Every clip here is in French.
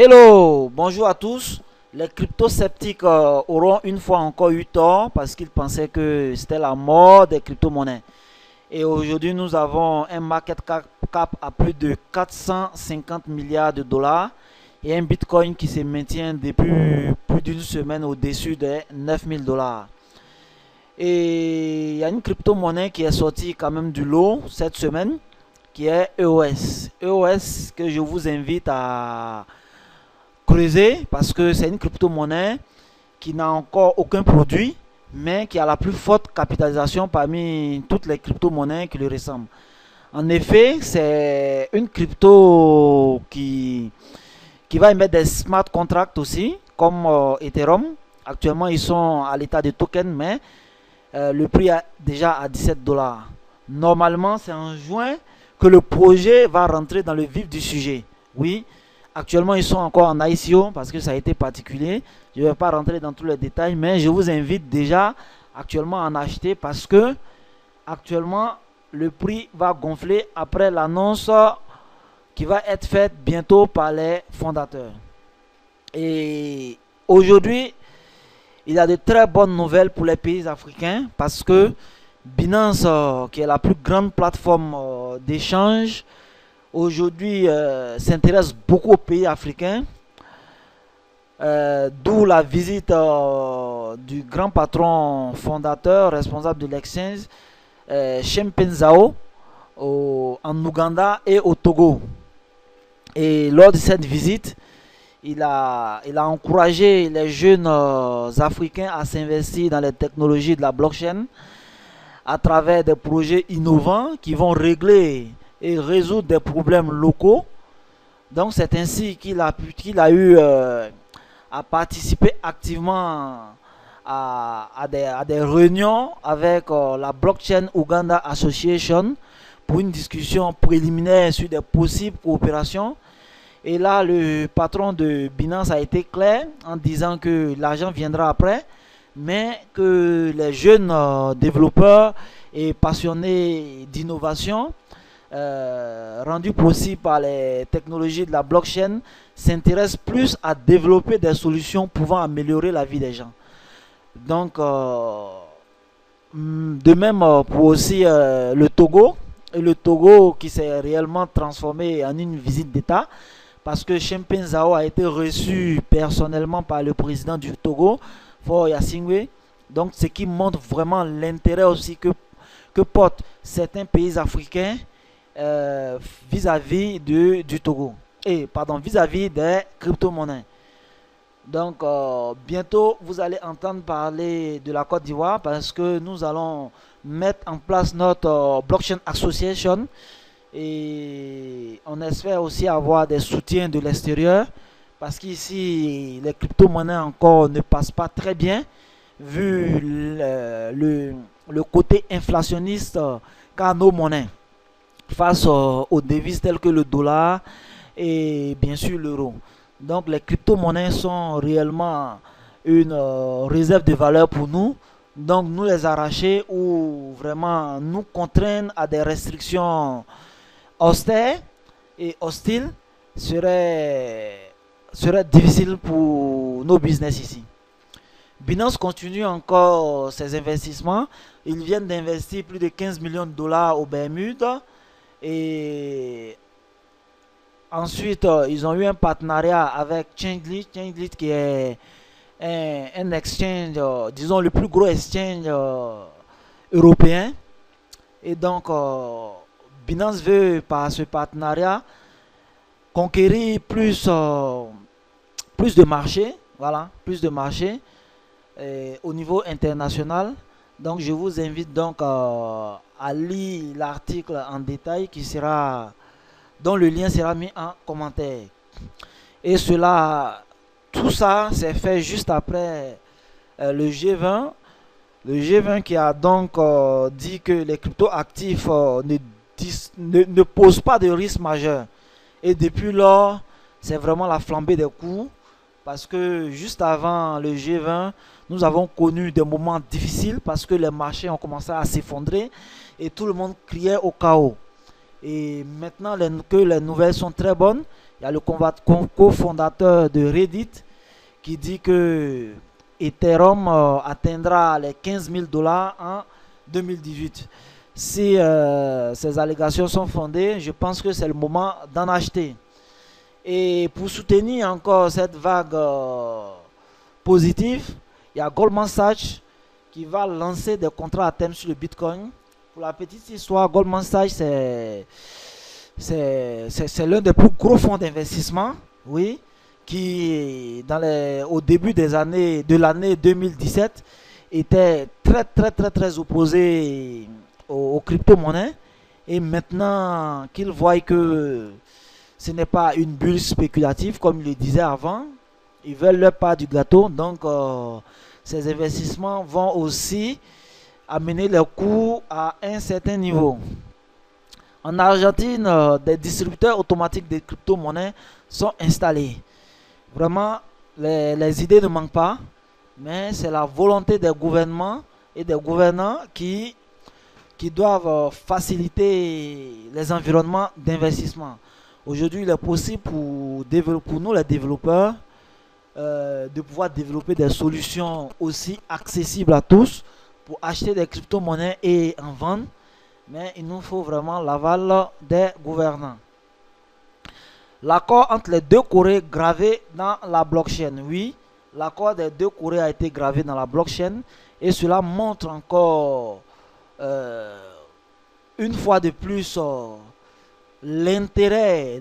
Hello, bonjour à tous. Les crypto-sceptiques auront une fois encore eu tort parce qu'ils pensaient que c'était la mort des crypto-monnaies. Et aujourd'hui, nous avons un market cap à plus de 450 milliards de dollars et un Bitcoin qui se maintient depuis plus d'une semaine au-dessus des 9000 dollars. Et il y a une crypto-monnaie qui est sortie quand même du lot cette semaine qui est EOS. EOS que je vous invite à creuser parce que c'est une crypto-monnaie qui n'a encore aucun produit, mais qui a la plus forte capitalisation parmi toutes les crypto-monnaies qui lui ressemblent. En effet, c'est une crypto qui va émettre des smart contracts aussi, comme Ethereum. Actuellement, ils sont à l'état de token, mais le prix est déjà à 17 dollars. Normalement, c'est en juin que le projet va rentrer dans le vif du sujet. Oui, actuellement, ils sont encore en ICO parce que ça a été particulier. Je ne vais pas rentrer dans tous les détails, mais je vous invite déjà actuellement à en acheter parce que actuellement, le prix va gonfler après l'annonce qui va être faite bientôt par les fondateurs. Et aujourd'hui, il y a de très bonnes nouvelles pour les pays africains parce que Binance, qui est la plus grande plateforme d'échange, aujourd'hui s'intéresse beaucoup aux pays africains, d'où la visite du grand patron fondateur responsable de l'exchange, Chimpanzao, en Ouganda et au Togo. Et lors de cette visite, il a encouragé les jeunes africains à s'investir dans les technologies de la blockchain à travers des projets innovants qui vont régler et résoudre des problèmes locaux. Donc c'est ainsi qu'il a eu à participer activement à des réunions avec la Blockchain Uganda Association pour une discussion préliminaire sur des possibles coopérations. Et là, le patron de Binance a été clair en disant que l'argent viendra après, mais que les jeunes développeurs et passionnés d'innovation, rendus possibles par les technologies de la blockchain, s'intéressent plus à développer des solutions pouvant améliorer la vie des gens. Donc, de même pour aussi le Togo, et le Togo qui s'est réellement transformé en une visite d'État parce que Chimpanzao a été reçu personnellement par le président du Togo, Faure Gnassingbé. Donc, ce qui montre vraiment l'intérêt aussi que portent certains pays africains vis-à-vis du Togo. Et pardon, vis-à-vis des crypto-monnaies. Donc, bientôt, vous allez entendre parler de la Côte d'Ivoire parce que nous allons mettre en place notre Blockchain Association et on espère aussi avoir des soutiens de l'extérieur parce qu'ici, les crypto-monnaies encore ne passent pas très bien vu le côté inflationniste qu'a nos monnaies face aux devises telles que le dollar et bien sûr l'euro. Donc les crypto-monnaies sont réellement une réserve de valeur pour nous. Donc nous les arracher ou vraiment nous contraindre à des restrictions austères et hostiles serait difficile pour nos business ici. Binance continue encore ses investissements. Ils viennent d'investir plus de 15 millions de dollars aux Bermudes et ensuite, ils ont eu un partenariat avec Chainlit, Chainlit qui est un exchange, disons le plus gros exchange européen. Et donc, Binance veut par ce partenariat conquérir plus de marchés, voilà, plus de marchés au niveau international. Donc, je vous invite donc à lire l'article en détail dont le lien sera mis en commentaire. Et tout ça s'est fait juste après le G20. Le G20 qui a donc dit que les crypto-actifs ne posent pas de risque majeur. Et depuis lors, c'est vraiment la flambée des cours. Parce que juste avant le G20, nous avons connu des moments difficiles parce que les marchés ont commencé à s'effondrer et tout le monde criait au chaos. Et maintenant que les nouvelles sont très bonnes, Il y a le cofondateur de Reddit qui dit que Ethereum atteindra les 15 000 dollars en 2018. Si ces allégations sont fondées, je pense que c'est le moment d'en acheter. Et pour soutenir encore cette vague positive, il y a Goldman Sachs qui va lancer des contrats à terme sur le Bitcoin. Pour la petite histoire, Goldman Sachs, c'est l'un des plus gros fonds d'investissement, oui, qui au début de l'année 2017 était très opposé aux crypto-monnaies. Et maintenant qu'ils voient que ce n'est pas une bulle spéculative comme il le disait avant, ils veulent leur part du gâteau. Donc ces investissements vont aussi amener leurs coûts à un certain niveau. En Argentine, des distributeurs automatiques de crypto-monnaies sont installés. Vraiment, les idées ne manquent pas, mais c'est la volonté des gouvernements et des gouvernants qui doivent faciliter les environnements d'investissement. Aujourd'hui, il est possible pour nous, les développeurs, de pouvoir développer des solutions aussi accessibles à tous pour acheter des crypto-monnaies et en vendre. Mais il nous faut vraiment l'aval des gouvernants. L'accord entre les deux Corées gravé dans la blockchain. Oui, l'accord des deux Corées a été gravé dans la blockchain et cela montre encore une fois de plus l'intérêt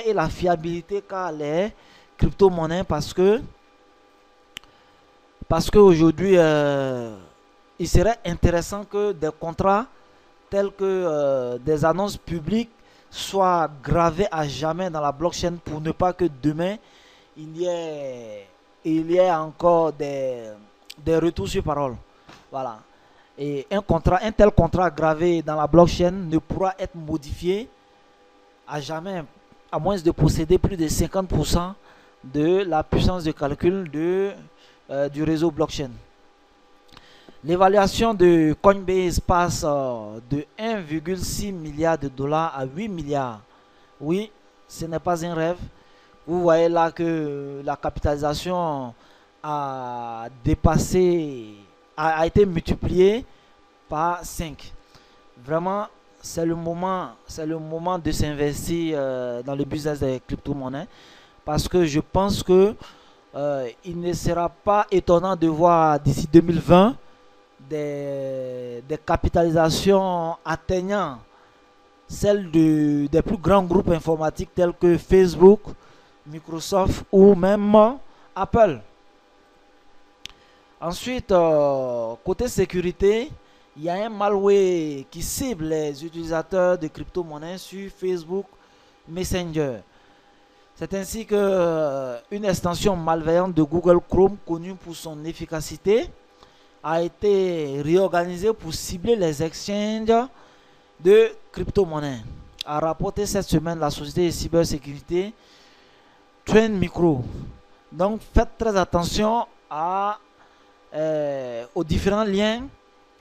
et la fiabilité qu'a les crypto-monnaies parce que aujourd'hui il serait intéressant que des contrats tels que des annonces publiques soient gravées à jamais dans la blockchain pour ne pas que demain il y ait encore des retours sur parole. Voilà. Et un tel contrat gravé dans la blockchain ne pourra être modifié à jamais, à moins de posséder plus de 50% de la puissance de calcul du réseau blockchain. L'évaluation de Coinbase passe de 1,6 milliard de dollars à 8 milliards. Oui, ce n'est pas un rêve. Vous voyez là que la capitalisation a été multipliée par 5. Vraiment, c'est le moment de s'investir dans le business des crypto-monnaies parce que je pense que il ne sera pas étonnant de voir d'ici 2020 des capitalisations atteignant celles des plus grands groupes informatiques tels que Facebook, Microsoft ou même Apple. Ensuite, côté sécurité, il y a un malware qui cible les utilisateurs de crypto-monnaies sur Facebook Messenger. C'est ainsi que une extension malveillante de Google Chrome, connue pour son efficacité, a été réorganisée pour cibler les exchanges de crypto-monnaies. A rapporté cette semaine la société de cybersécurité Trend Micro. Donc faites très attention aux différents liens,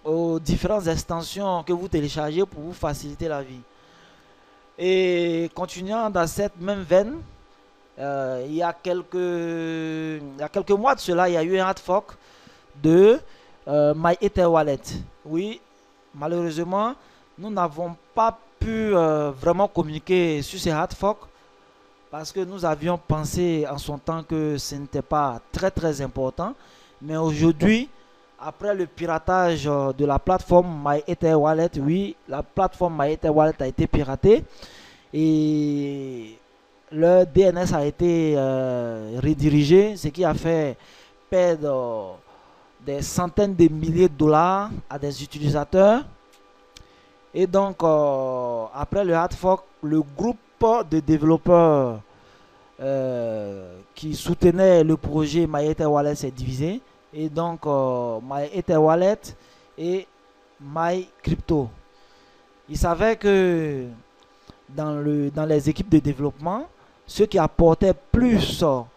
aux différentes extensions que vous téléchargez pour vous faciliter la vie. Et continuant dans cette même veine, il y a quelques mois de cela, il y a eu un hard fork de MyEtherWallet. Oui, malheureusement, nous n'avons pas pu vraiment communiquer sur ces hard forks parce que nous avions pensé en son temps que ce n'était pas très important. Mais aujourd'hui, après le piratage de la plateforme MyEtherWallet, oui, la plateforme MyEtherWallet a été piratée et le DNS a été redirigé, ce qui a fait perdre des centaines de milliers de dollars à des utilisateurs. Et donc, après le hard fork, le groupe de développeurs qui soutenaient le projet MyEtherWallet s'est divisé. Et donc, MyEtherWallet et MyCrypto. Il s'avère que dans les équipes de développement, ceux qui apportaient plus dans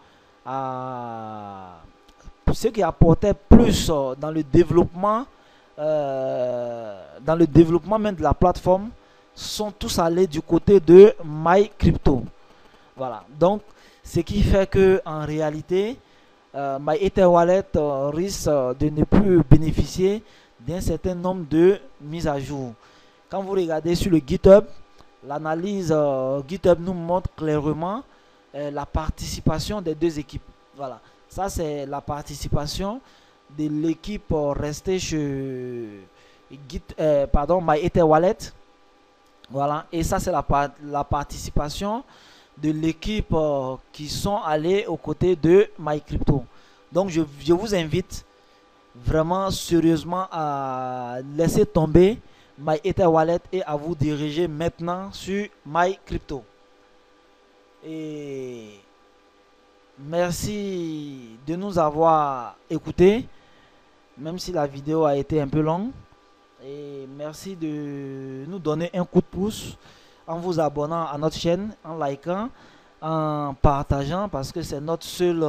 le développement même de la plateforme sont tous allés du côté de MyCrypto. Voilà. Donc, ce qui fait que en réalité, MyEtherWallet risque de ne plus bénéficier d'un certain nombre de mises à jour. Quand vous regardez sur le GitHub, l'analyse GitHub nous montre clairement la participation des deux équipes. Voilà. Ça, c'est la participation de l'équipe restée chez MyEtherWallet. Voilà. Et ça, c'est la participation de l'équipe qui sont allés aux côtés de MyCrypto. Donc, je vous invite vraiment sérieusement à laisser tomber MyEtherWallet et à vous diriger maintenant sur MyCrypto. Et merci de nous avoir écoutés, même si la vidéo a été un peu longue. Et merci de nous donner un coup de pouce en vous abonnant à notre chaîne, en likant, en partageant, parce que c'est notre seule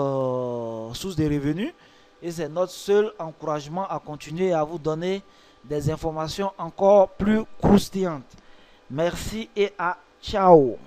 source de revenus et c'est notre seul encouragement à continuer à vous donner des informations encore plus croustillantes. Merci et à ciao.